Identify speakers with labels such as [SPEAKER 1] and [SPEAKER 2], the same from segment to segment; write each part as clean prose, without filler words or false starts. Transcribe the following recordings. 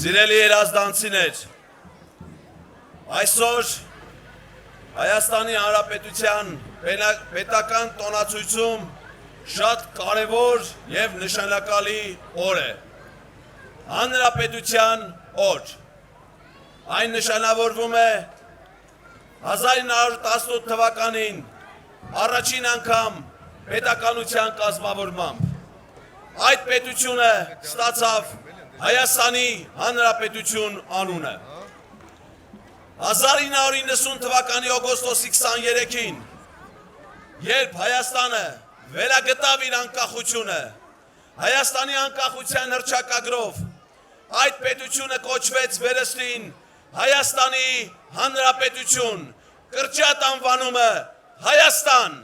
[SPEAKER 1] Սիրելի երազդանցիներ, այսօր Հայաստանի Հանրապետության պետական տոնացույցում շատ կարևոր և նշանակալի օր է, Հանրապետության օր։ Այն նշանավորվում է 1918 թվականին առաջին անգամ պետականության կազմավորմամբ։ Այդ պետությունը ստացավ Հայաստանի Հանրապետություն անունը։ 1990 թվականի օգոստոսի 23-ին, երբ Հայաստանը վերագտավ իր անկախությունը, Հայաստանի անկախության հռչակագրով այդ պետությունը կոչվեց վերստին Հայաստանի Հանրապետություն, կրճատ անվանումը Հայաստան։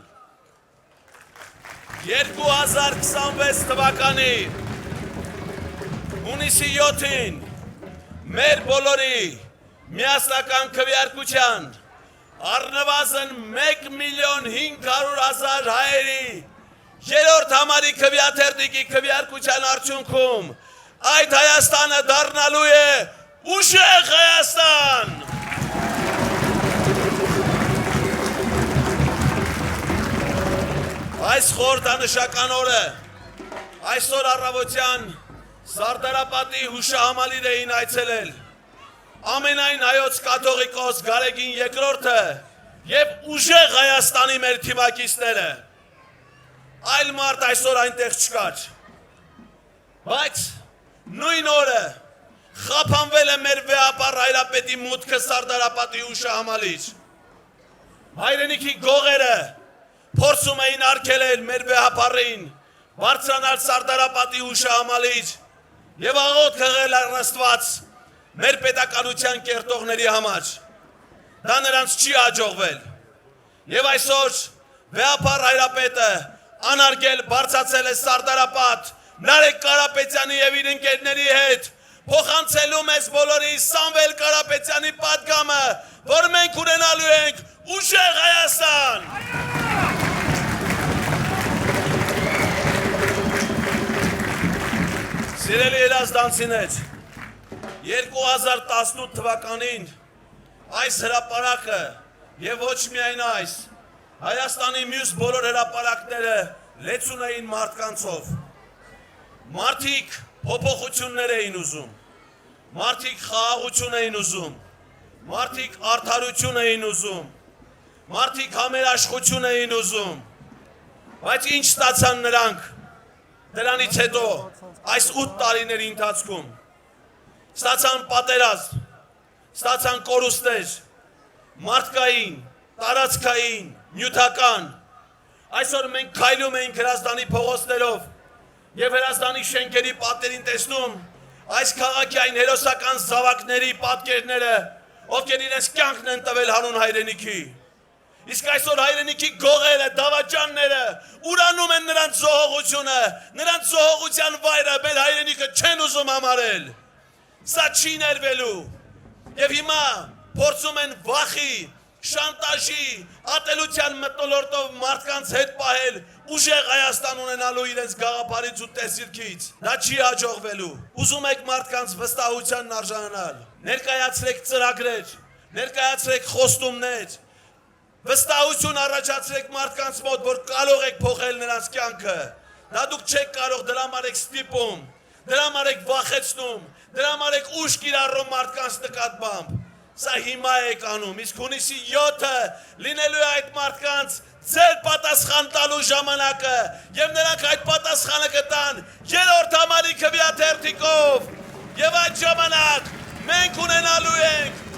[SPEAKER 1] 2026 թվականի հունիսի 7-ին մեր բոլորի միասնական քվեարկության առնվազն 1,500,000 հայերի երրորդ համարի քվեաթերթիկի քվեարկության արդյունքում այդ Հայաստանը դառնալու է ուժեղ Հայաստան։ Այս խորհրդանշական օրը այսօր առավոտյան Սարդարապատի հուշահամալիր էին այցելել ամենայն հայոց կաթողիկոս Գարեգին II-ը և ուժեղ Հայաստանի մեր թիմակիցները։ Այլ մարդ այսօր այնտեղ չկար, բայց նույն օրը խափանվել է մեր վեհապար հայրապետի մուտքը Սարդարապատի հուշահամալիր։ Հայրենիքի գողերը փորձում էին արգելել մեր վեհապարին բարձրանալ Սարդարապատի հուշահամալիր և աղոթք հղել առնստված մեր պետականության կերտողների համար։ Դա նրանց չի հաջողվել։ Եվ այսօր վեհապար հայրապետը անարգել բարձրացել է Սարդարապատ Նարեկ Կարապետյանի և իր ընկերների հետ, փոխանցելու մեզ բոլորի Սամվել Կարապետյանի պատգամը, որ մենք ունենալու ենք ուժեղ Հայաստան։ Սիրելի երազդանցիներ, 2018 թվականին այս հրապարակը և ոչ միայն այս, Հայաստանի մյուս բոլոր հրապարակները լեցուն էին մարդկանցով։ Մարդիկ փոփոխություններ էին ուզում, մարդիկ խաղաղություն էին ուզում, մարդիկ արդարություն էին ուզում, մարդիկ համերաշխություն էին ուզում, բայց ինչ ստացան նրանք դրանից հետո այս 8 տարիների ընթացքում։ Ստացան պատերազմ, ստացան կորուստներ, մարդկային, տարածքային, նյութական։ Այսօր մենք քայլում ենք Հրազդանի փողոցներով և Հրազդանի շենքերի պատերին տեսնում այս քաղաքի այն հերոսական զավակների պատկերները, ովքեր իրենց կյանքն են տվել հանուն հայրենիքի։ Իսկ այսօր հայրենիքի գողերը, դավաճանները ուրանում են նրանց զոհողությունը, նրանց զոհողության վայրը մեր հայրենիքը չեն ուզում համարել։ Սա չի ներվելու և հիմա փորձում են վախի, շանտաժի, ատելության մթնոլորտով մարդկանց հետ պահել ուժեղ Հայաստան ունենալու իրենց գաղափարից ու տեսիլքից։ Դա չի հաջողվելու։ Ուզում եք մարդկանց վստահությանն արժանանալ, ներկայացրեք ծրագրեր, ներկայացրեք խոստումներ, վստահություն առաջացրեք մարդկանց մոտ, որ կարող եք փոխել նրանց կյանքը։ Դա դուք չեք կարող, դրա համար եք ստիպում, դրա համար եք վախեցնում, դրա համար եք ուժ կիրառում մարդկանց նկատմամբ։ Սա հիմա եք անում, իսկ հունիսի 7-ը լինելու է այդ մարդկանց ձեր պատասխան տալու ժամանակը և նրանք այդ պատասխանը կտան երրորդ համարի քվեաթերթիկով և այդ ժամանակ մենք ունենալու ենք